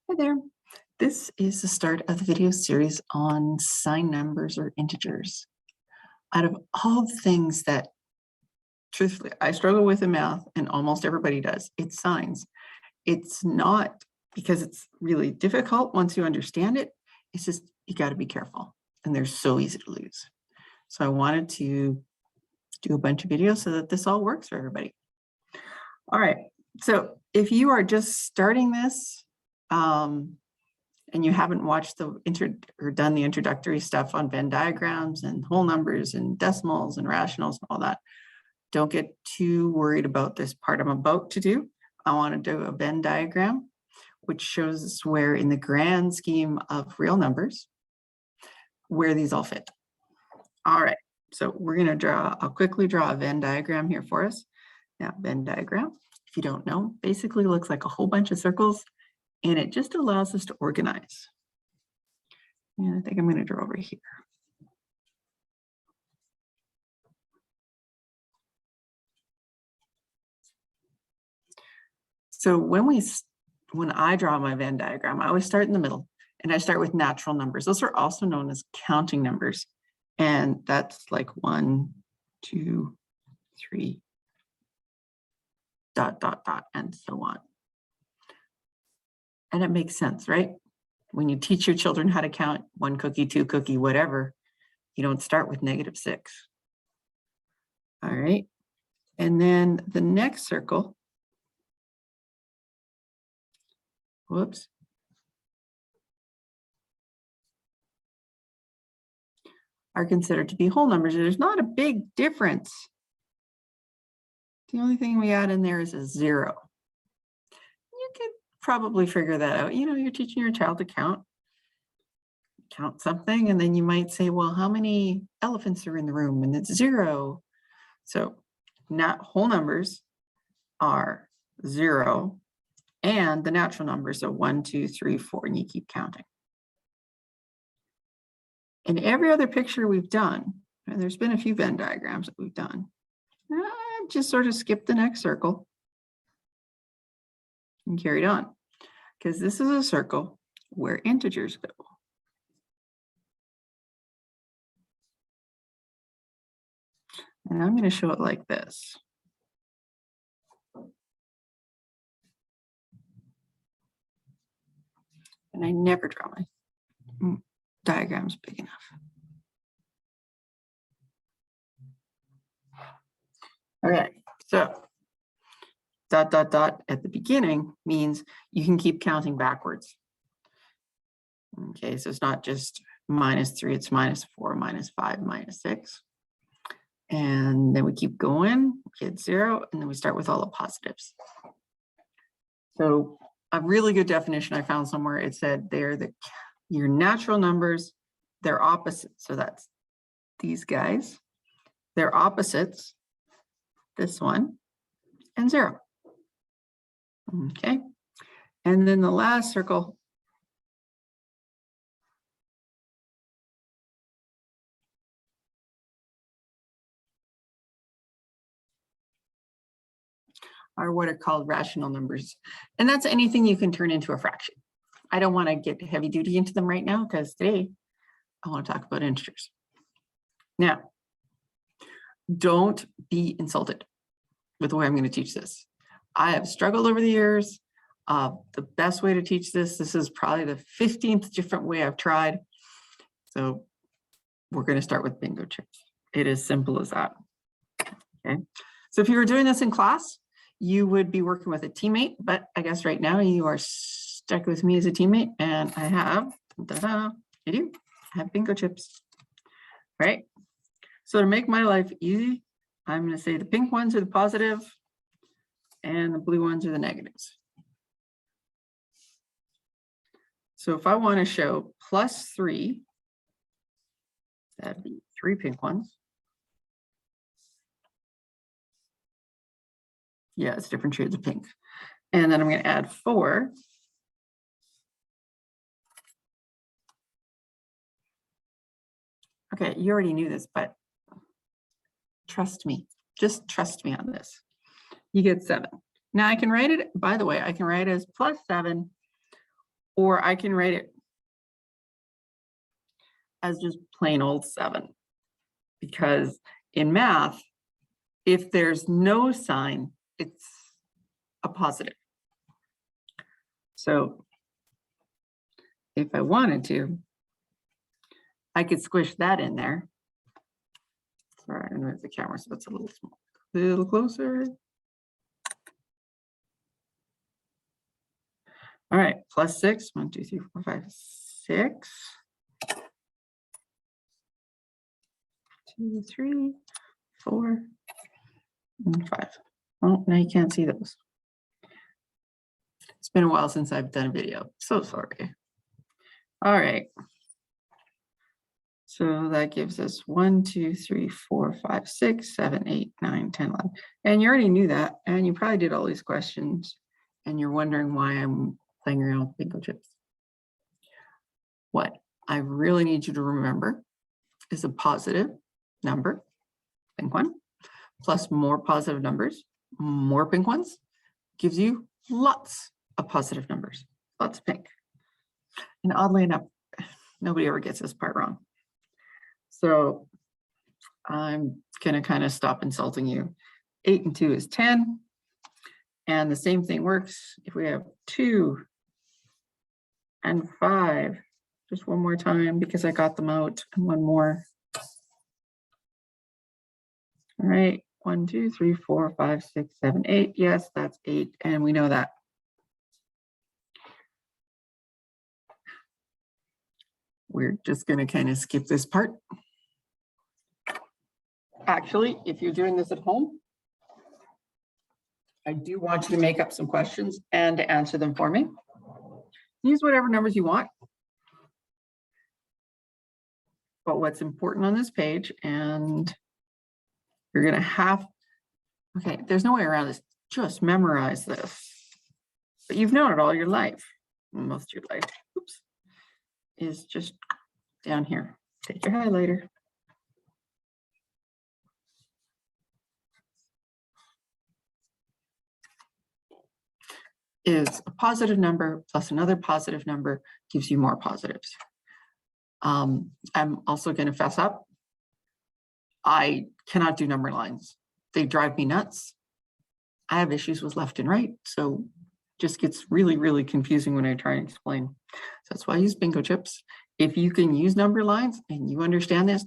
Hi there. This is the start of the video series on sign numbers or integers. Out of all the things that, truthfully, I struggle with in math, and almost everybody does, it's signs. It's not because it's really difficult once you understand it. It's just you got to be careful, and they're so easy to lose. So I wanted to do a bunch of videos so that this all works for everybody. All right. So if you are just starting this, and you haven't watched or done the introductory stuff on Venn diagrams and whole numbers and decimals and rationals and all that, don't get too worried about this part I'm about to do. I want to do a Venn diagram, which shows us where in the grand scheme of real numbers, where these all fit. All right, so we're going to I'll quickly draw a Venn diagram here for us. Now, Venn diagram, if you don't know, basically looks like a whole bunch of circles, and it just allows us to organize. And I think I'm going to draw over here. So when I draw my Venn diagram, I always start in the middle, and I start with natural numbers. Those are also known as counting numbers. And that's like 1, 2, 3, ... and so on. And it makes sense, right? When you teach your children how to count 1 cookie, 2 cookie, whatever, you don't start with -6. All right. And then the next circle, whoops. Are considered to be whole numbers. There's not a big difference. The only thing we add in there is a 0. You could probably figure that out. You know, you're teaching your child to count something, and then you might say, well, how many elephants are in the room? And it's 0. So not whole numbers are 0, and the natural numbers are 1, 2, 3, 4, and you keep counting. In every other picture we've done, and there's been a few Venn diagrams that we've done, I just sort of skipped the next circle and carried on, because this is a circle where integers go. And I'm going to show it like this. And I never draw my diagrams big enough. Okay, so ... at the beginning means you can keep counting backwards. Okay, so it's not just -3, it's -4, -5, -6. And then we keep going, get 0, and then we start with all the positives. So a really good definition I found somewhere, it said they're your natural numbers, they're opposites. So that's these guys, they're opposites, this one, and 0. Okay, and then the last circle are what are called rational numbers. And that's anything you can turn into a fraction. I don't want to get heavy duty into them right now, because today I want to talk about integers. Now, don't be insulted with the way I'm going to teach this. I have struggled over the years. The best way to teach this is probably the 15th different way I've tried. So we're going to start with bingo chips. It is simple as that. Okay. So if you were doing this in class, you would be working with a teammate, but I guess right now you are stuck with me as a teammate, and I have, I have bingo chips, right? So to make my life easy, I'm going to say the pink ones are the positive and the blue ones are the negatives. So if I want to show +3, that'd be 3 pink ones. Yeah, it's different shades of pink. And then I'm going to add 4. Okay, you already knew this, but trust me. Just trust me on this. You get 7. Now I can write it, by the way, I can write it as +7 or I can write it as just plain old 7. Because in math, if there's no sign, it's a positive. So if I wanted to, I could squish that in there. Sorry, I'm gonna move the camera so it's a little small, a little closer. All right, plus 6, 1, 2, 3, 4, 5, 6. 2, 3, 4, and 5. Oh, now you can't see those. It's been a while since I've done a video. So sorry. All right. So that gives us 1, 2, 3, 4, 5, 6, 7, 8, 9, 10, 11. And you already knew that. And you probably did all these questions. And you're wondering why I'm playing around with bingo chips. What I really need you to remember is a positive number, pink one, plus more positive numbers, more pink ones, gives you lots of positive numbers, lots of pink. And oddly enough, nobody ever gets this part wrong. So I'm gonna kind of stop insulting you. 8 and 2 is 10. And the same thing works if we have 2 and 5. Just one more time because I got them out, and one more. All right, 1, 2, 3, 4, 5, 6, 7, 8. Yes, that's 8, and we know that. We're just going to kind of skip this part. Actually, if you're doing this at home, I do want you to make up some questions and to answer them for me. Use whatever numbers you want. But what's important on this page, and you're going to have, okay, there's no way around this. Just memorize this. But you've known it all your life, most of your life. Oops. Is just down here. Take your highlighter. Is a positive number plus another positive number gives you more positives. I'm also going to fess up. I cannot do number lines. They drive me nuts. I have issues with left and right, so just gets really, really confusing when I try and explain. So that's why I use bingo chips. If you can use number lines and you understand this,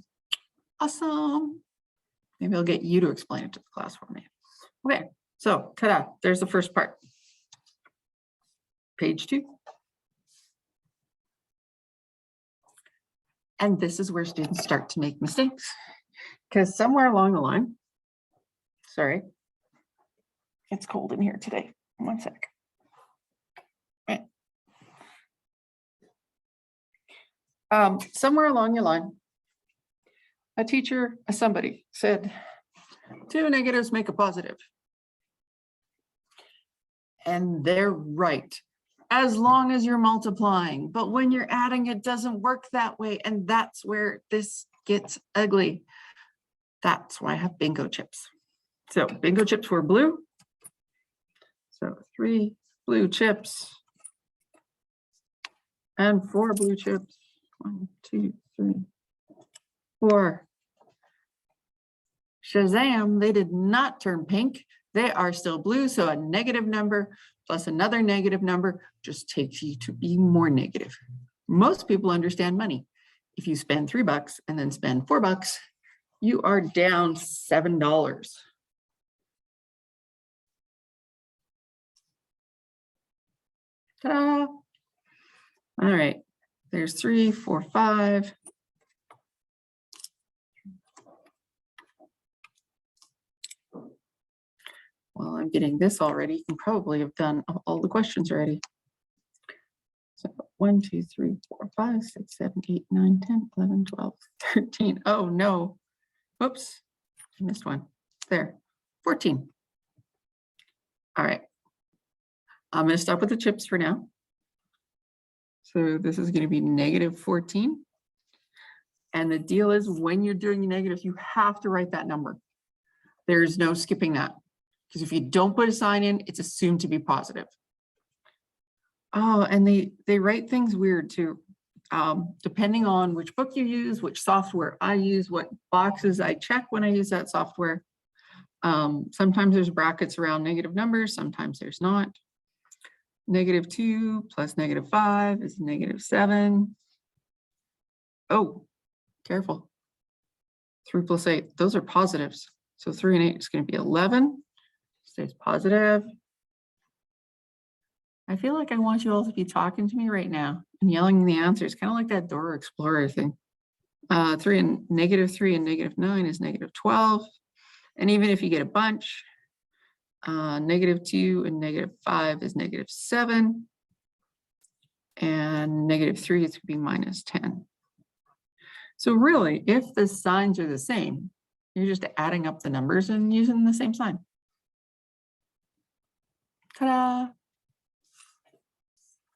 awesome. Maybe I'll get you to explain it to the class for me. Okay, so ta-da, there's the first part. Page 2. And this is where students start to make mistakes. Because somewhere along the line, sorry, it's cold in here today. One sec. Right. Somewhere along your line, a teacher, somebody said, 2 negatives make a positive. And they're right, as long as you're multiplying. But when you're adding, it doesn't work that way. And that's where this gets ugly. That's why I have bingo chips. So bingo chips were blue. So 3 blue chips and 4 blue chips. 1, 2, 3, 4. Shazam, they did not turn pink. They are still blue. So a negative number plus another negative number just takes you to be more negative. Most people understand money. If you spend $3 and then spend $4, you are down $7. Ta-da! All right, there's 3, 4, 5. Well, I'm getting this already. You can probably have done all the questions already. So 1, 2, 3, 4, 5, 6, 7, 8, 9, 10, 11, 12, 13. Oh no. Whoops, I missed one. There, 14. All right. I'm going to stop with the chips for now. So this is going to be negative 14. And the deal is when you're doing the negatives, you have to write that number. There's no skipping that. Because if you don't put a sign in, it's assumed to be positive. Oh, and they write things weird too. Depending on which book you use, which software I use, what boxes I check when I use that software. Sometimes there's brackets around negative numbers, sometimes there's not. -2 plus -5 is -7. Oh, careful. 3 plus 8, those are positives. So 3 and 8 is going to be 11. Stays positive. I feel like I want you all to be talking to me right now and yelling the answers, kind of like that Dora Explorer thing. 3 and -3 and -9 is -12. And even if you get a bunch, -2 and -5 is -7. And -3 is going to be -10. So really, if the signs are the same, you're just adding up the numbers and using the same sign. Ta-da!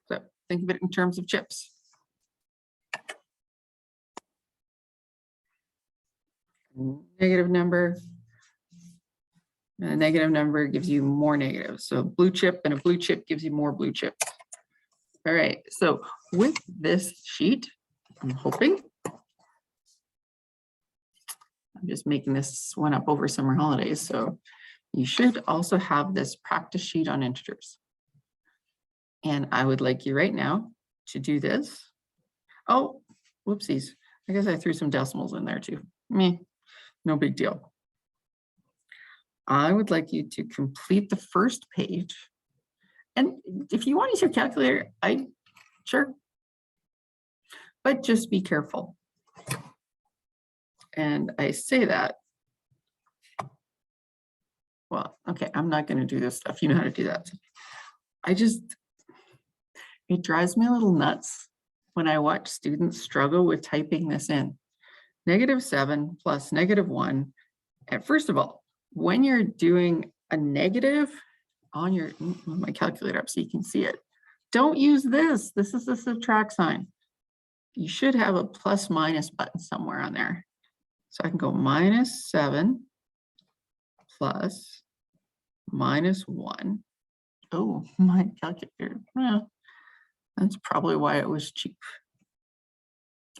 So think of it in terms of chips. Negative number. And a negative number gives you more negatives. So blue chip and a blue chip gives you more blue chip. All right, so with this sheet, I'm hoping, I'm just making this one up over summer holidays, so you should also have this practice sheet on integers. And I would like you right now to do this. Oh, whoopsies. I guess I threw some decimals in there too. Meh, no big deal. I would like you to complete the first page. And if you want to use your calculator, sure. But just be careful. And I say that. Well, okay, I'm not going to do this stuff. You know how to do that. It drives me a little nuts when I watch students struggle with typing this in. -7 plus -1. And first of all, when you're doing a negative on your, my calculator up so you can see it, don't use this. This is the subtract sign. You should have a plus minus button somewhere on there. So I can go -7 plus -1. Oh, my calculator. Well, that's probably why it was cheap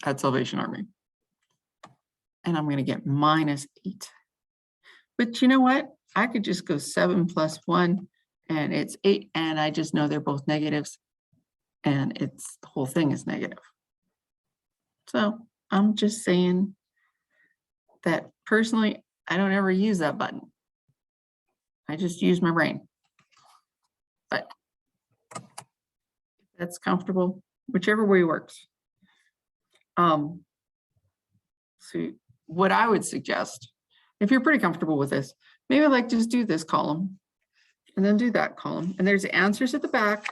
at Salvation Army. And I'm going to get -8. But you know what? I could just go 7 plus 1 and it's 8. And I just know they're both negatives. And the whole thing is negative. So I'm just saying that personally, I don't ever use that button. I just use my brain. But if that's comfortable, whichever way works. So what I would suggest, if you're pretty comfortable with this, maybe like just do this column and then do that column. And there's answers at the back.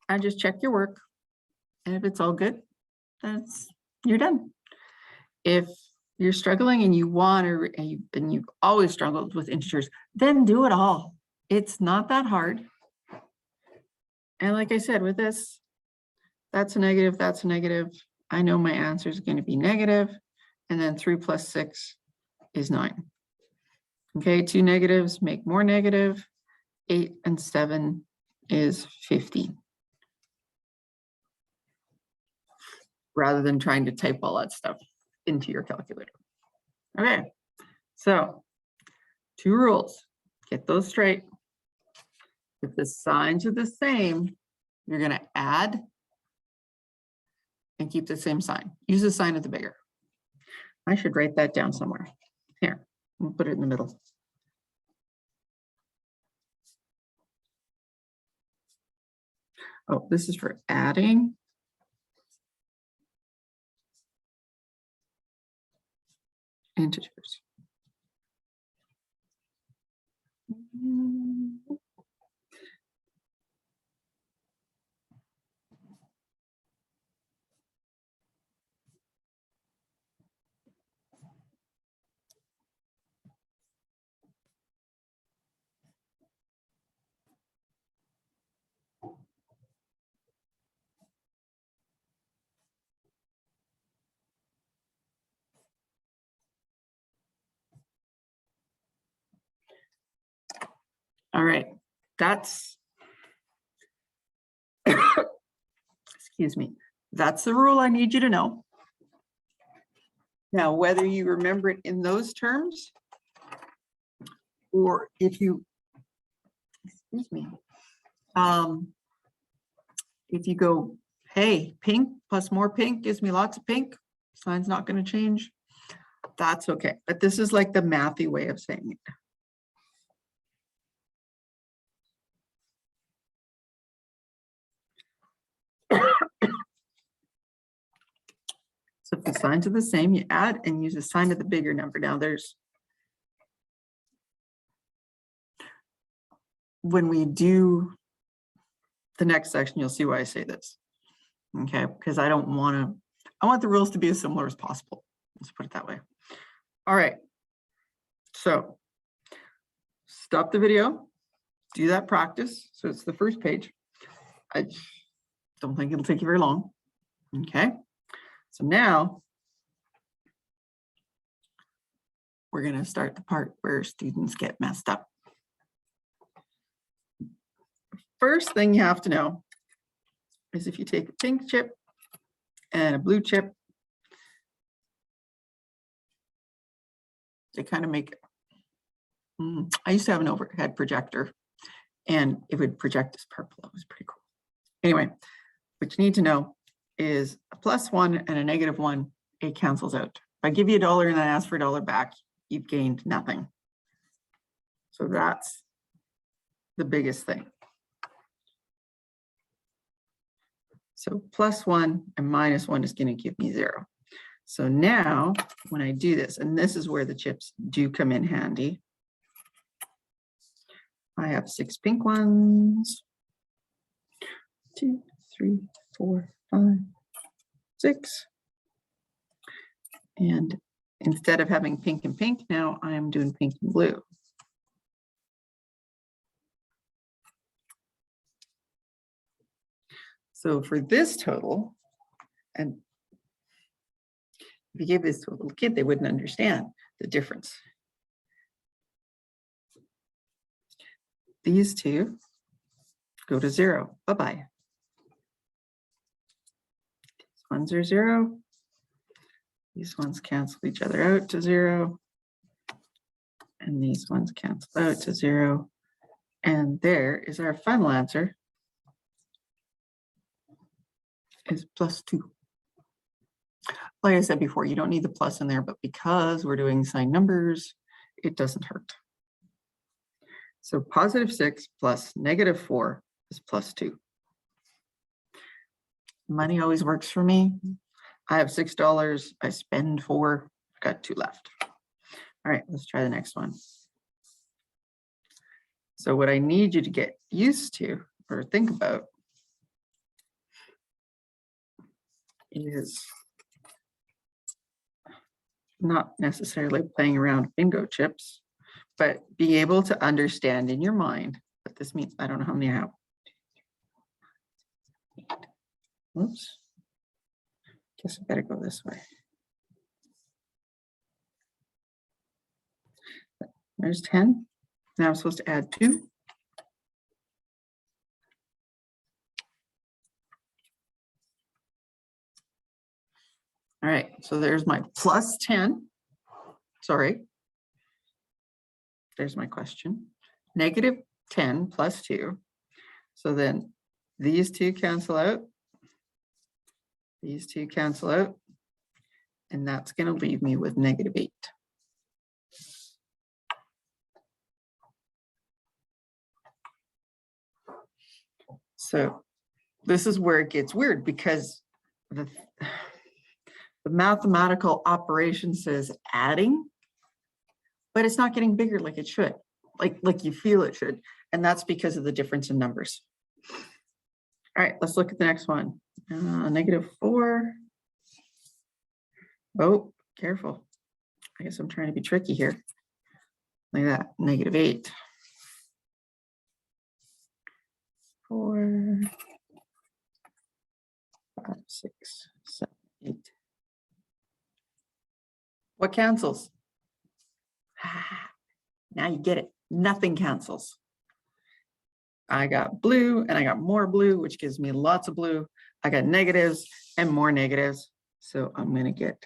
And just check your work. And if it's all good, you're done. If you're struggling and you want to, and you've always struggled with integers, then do it all. It's not that hard. And like I said, with this, that's a negative, that's a negative. I know my answer is going to be negative. And then 3 plus 6 is 9. Okay, 2 negatives make more negative. 8 and 7 is 15. Rather than trying to type all that stuff into your calculator. Okay, so 2 rules. Get those straight. If the signs are the same, you're going to add and keep the same sign. Use the sign of the bigger. I should write that down somewhere. Here, we'll put it in the middle. Oh, this is for adding. Integers. All right, that's Excuse me. That's the rule I need you to know. Now, whether you remember it in those terms, or if you, excuse me, if you go, hey, pink plus more pink gives me lots of pink, sign's not going to change, that's okay. But this is like the mathy way of saying it. So if the signs are the same, you add and use a sign of the bigger number. Now there's, when we do the next section, you'll see why I say this. Okay, because I don't want to, I want the rules to be as similar as possible. Let's put it that way. All right. So stop the video, do that practice. So it's the first page. I don't think it'll take you very long. Okay. So now we're going to start the part where students get messed up. First thing you have to know is if you take a pink chip and a blue chip, they kind of make, I used to have an overhead projector and it would project as purple. It was pretty cool. Anyway, what you need to know is a +1 and a -1, it cancels out. If I give you $1 and I ask for $1 back, you've gained nothing. So that's the biggest thing. So +1 and -1 is going to give me 0. So now when I do this, and this is where the chips do come in handy. I have 6 pink ones. 2, 3, 4, 5, 6. And instead of having pink and pink, now I am doing pink and blue. So for this total, and if you gave this to a little kid, they wouldn't understand the difference. These two go to 0. Bye-bye. These ones are 0. These ones cancel each other out to 0. And these ones cancel out to 0. And there is our final answer, is +2. Like I said before, you don't need the plus in there, but because we're doing signed numbers, it doesn't hurt. So +6 plus -4 is +2. Money always works for me. I have $6, I spend 4, I got 2 left. All right, let's try the next one. So what I need you to get used to or think about is not necessarily playing around with bingo chips, but be able to understand in your mind what this means. I don't know how many I have. Oops. Guess I better go this way. There's 10. Now I'm supposed to add 2. All right, so there's my +10. Sorry. There's my question. -10 plus 2. So then these two cancel out. These two cancel out. And that's going to leave me with -8. So this is where it gets weird, because the mathematical operation says adding, but it's not getting bigger like it should, like you feel it should. And that's because of the difference in numbers. All right, let's look at the next one. -4. Oh, careful. I guess I'm trying to be tricky here. Like that, -8. 4, 5, 6, 7, 8. What cancels? Now you get it. Nothing cancels. I got blue and I got more blue, which gives me lots of blue. I got negatives and more negatives. So I'm going to get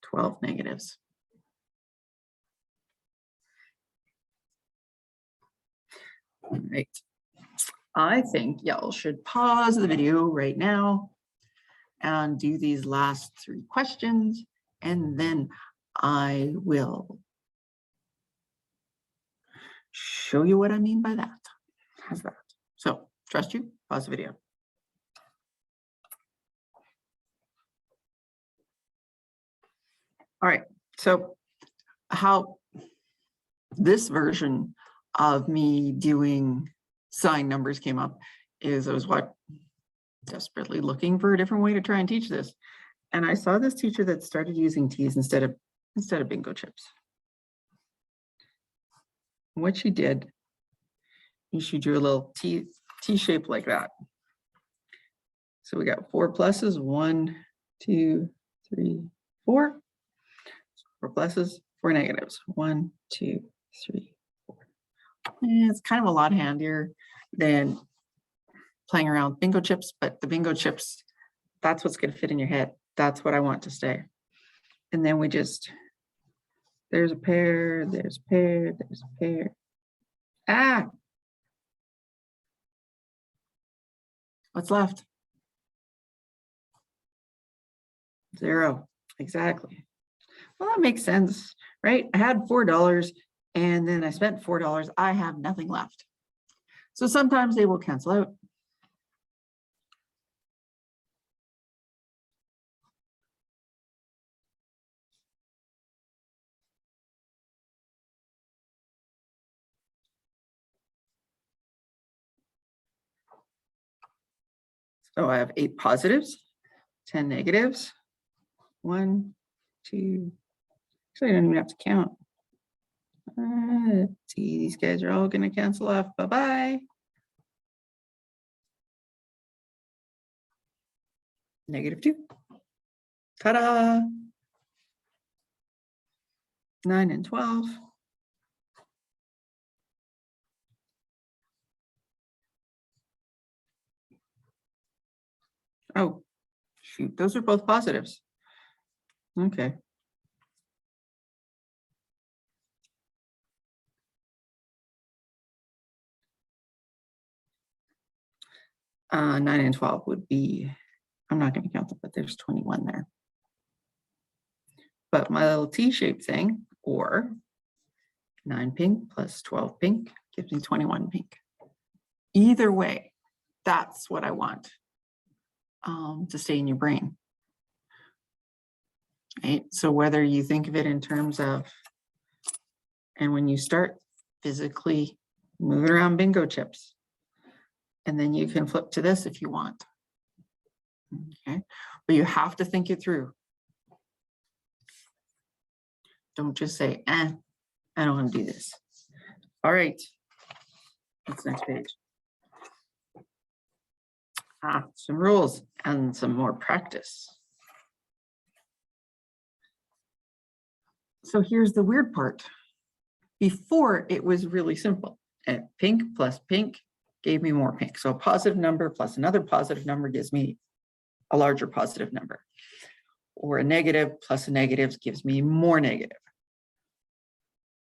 12 negatives. All right. I think y'all should pause the video right now and do these last 3 questions, and then I will show you what I mean by that. How's that? So, trust you, pause the video. All right, so how this version of me doing sign numbers came up is I was desperately looking for a different way to try and teach this. And I saw this teacher that started using T's instead of bingo chips. What she did is she drew a little T shape like that. So we got 4 pluses, 1, 2, 3, 4. 4 pluses, 4 negatives, 1, 2, 3, 4. And it's kind of a lot handier than playing around with bingo chips, but the bingo chips, that's what's going to fit in your head. That's what I want to stay. And then we just, there's a pair, there's a pair, there's a pair. Ah! What's left? 0, exactly. Well, that makes sense, right? I had $4 and then I spent $4. I have nothing left. So sometimes they will cancel out. So I have 8 positives, 10 negatives, 1, 2, actually I don't even have to count. See, these guys are all going to cancel off. Bye-bye. -2. Ta-da! 9 and 12. Oh, shoot, those are both positives. Okay. $9 and 12 would be, I'm not going to count them, but there's 21 there. But my little T-shaped thing, or 9 pink plus 12 pink, gives me 21 pink. Either way, that's what I want to stay in your brain. Right? So whether you think of it in terms of, and when you start physically moving around bingo chips, and then you can flip to this if you want. Okay, but you have to think it through. Don't just say, I don't want to do this. All right, what's the next page? Some rules and some more practice. So here's the weird part. Before, it was really simple. And pink plus pink gave me more pink. So a positive number plus another positive number gives me a larger positive number. Or a negative plus a negative gives me more negative.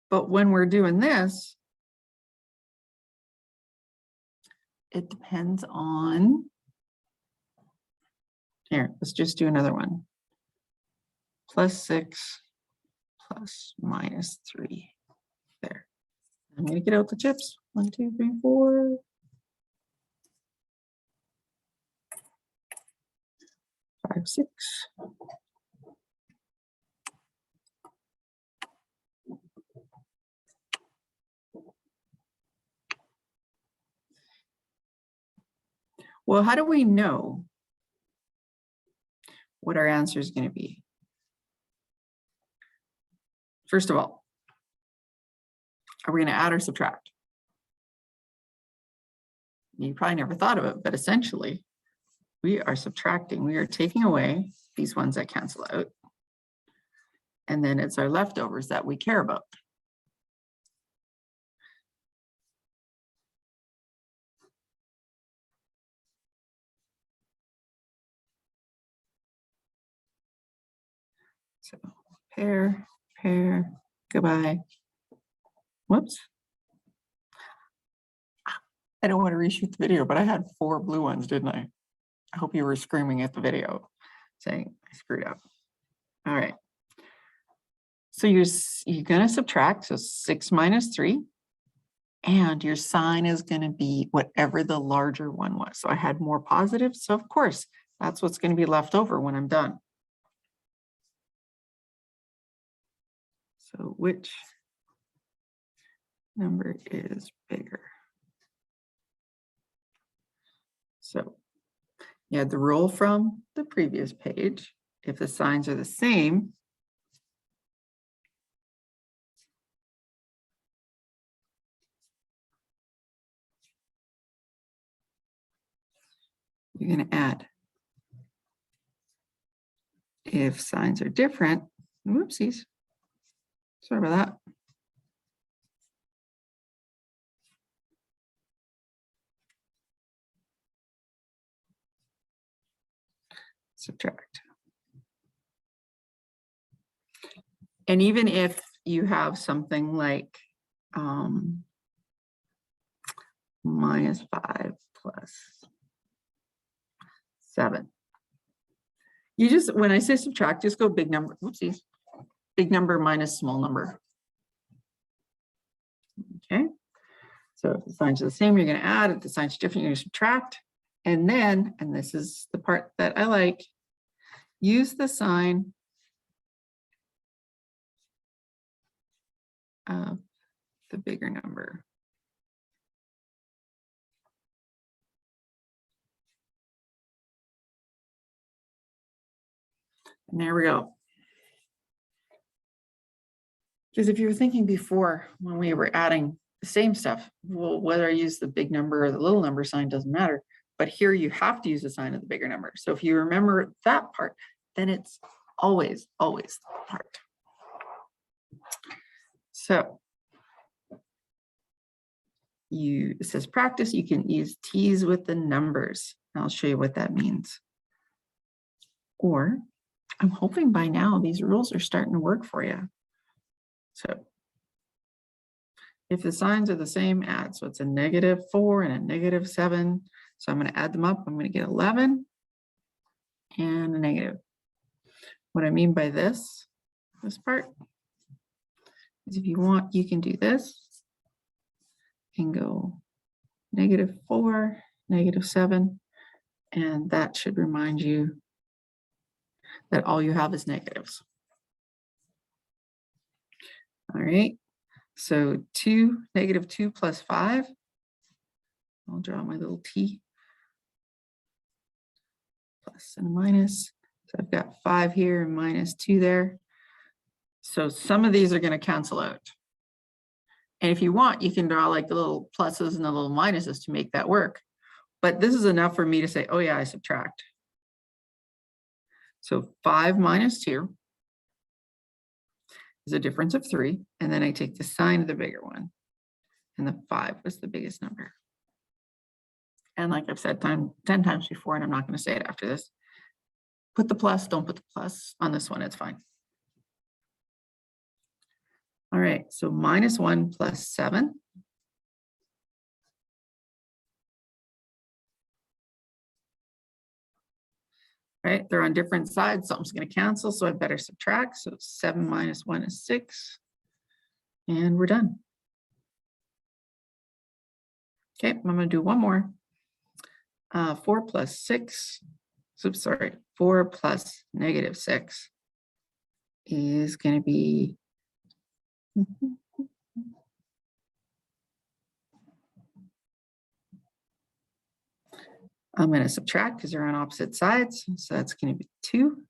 But when we're doing this, it depends on, here, let's just do another one. +6 plus -3. There. I'm going to get out the chips. 1, 2, 3, 4. 5, 6. Well, how do we know what our answer is going to be? First of all, are we going to add or subtract? You probably never thought of it, but essentially, we are subtracting. We are taking away these ones that cancel out. And then it's our leftovers that we care about. So pair, goodbye. Whoops. I don't want to reshoot the video, but I had 4 blue ones, didn't I? I hope you were screaming at the video saying I screwed up. All right. So you're going to subtract, so 6 minus 3. And your sign is going to be whatever the larger one was. So I had more positives. So of course, that's what's going to be left over when I'm done. So which number is bigger? So you had the rule from the previous page. If the signs are the same, you're going to add. If signs are different, whoopsies, sorry about that. Subtract. And even if you have something like minus 5 plus 7. You just, when I say subtract, just go big number, whoopsies, big number minus small number. Okay, so if the signs are the same, you're going to add. If the signs are different, you're going to subtract. And then, and this is the part that I like, use the sign of the bigger number. And there we go. Because if you were thinking before when we were adding the same stuff, well, whether I use the big number or the little number sign doesn't matter. But here you have to use the sign of the bigger number. So if you remember that part, then it's always the part. So it says practice, you can use tease with the numbers. I'll show you what that means. Or I'm hoping by now these rules are starting to work for you. So if the signs are the same, add. So it's a -4 and a -7. So I'm going to add them up. I'm going to get 11 and a negative. What I mean by this part is if you want, you can do this and go -4, -7, and that should remind you that all you have is negatives. All right, so -2 plus 5. I'll draw my little T. Plus and a minus. So I've got 5 here and -2 there. So some of these are going to cancel out. And if you want, you can draw like the little pluses and the little minuses to make that work. But this is enough for me to say, oh yeah, I subtract. So 5 minus 2 is a difference of 3. And then I take the sign of the bigger one. And the 5 was the biggest number. And like I've said 10 times before, and I'm not going to say it after this, put the plus, don't put the plus on this one, it's fine. All right, so -1 plus 7. Right, they're on different sides, something's going to cancel, so I better subtract. So 7 minus 1 is 6. And we're done. Okay, I'm going to do one more. 4 plus 6, oops, sorry, 4 plus -6 is going to be I'm going to subtract because they're on opposite sides. So that's going to be 2.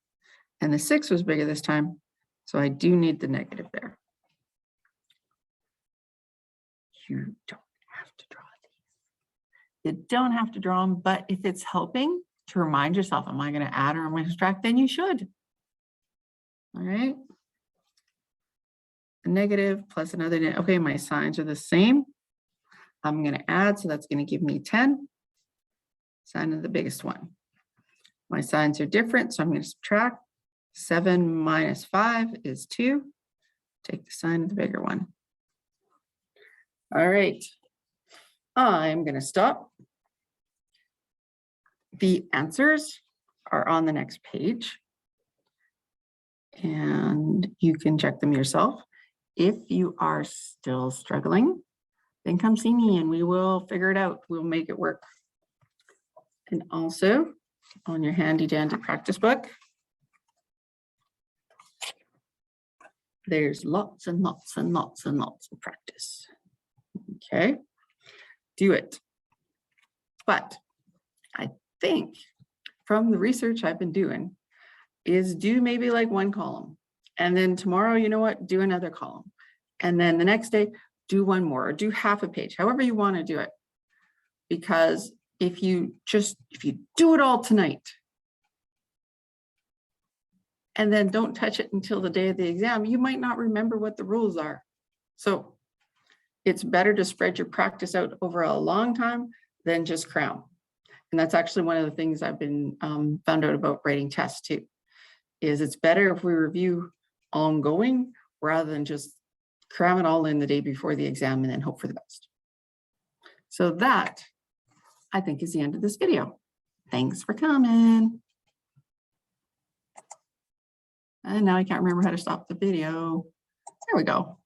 And the 6 was bigger this time. So I do need the negative there. You don't have to draw these. You don't have to draw them, but if it's helping to remind yourself, am I going to add or am I going to subtract? Then you should. All right. A negative plus another, okay, my signs are the same. I'm going to add, so that's going to give me 10. Sign of the biggest one. My signs are different, so I'm going to subtract. 7 minus 5 is 2. Take the sign of the bigger one. All right. I'm going to stop. The answers are on the next page, and you can check them yourself. If you are still struggling, then come see me and we will figure it out. We'll make it work. And also on your handy dandy practice book, there's lots and lots and lots and lots of practice. Okay, do it. But I think from the research I've been doing is do maybe like one column. And then tomorrow, you know what, do another column. And then the next day, do one more or do half a page, however you want to do it. Because if you do it all tonight and then don't touch it until the day of the exam, you might not remember what the rules are. So it's better to spread your practice out over a long time than just cram. And that's actually one of the things I've been found out about writing tests too, is it's better if we review ongoing rather than just cram it all in the day before the exam and then hope for the best. So that, I think, is the end of this video. Thanks for coming. And now I can't remember how to stop the video. There we go.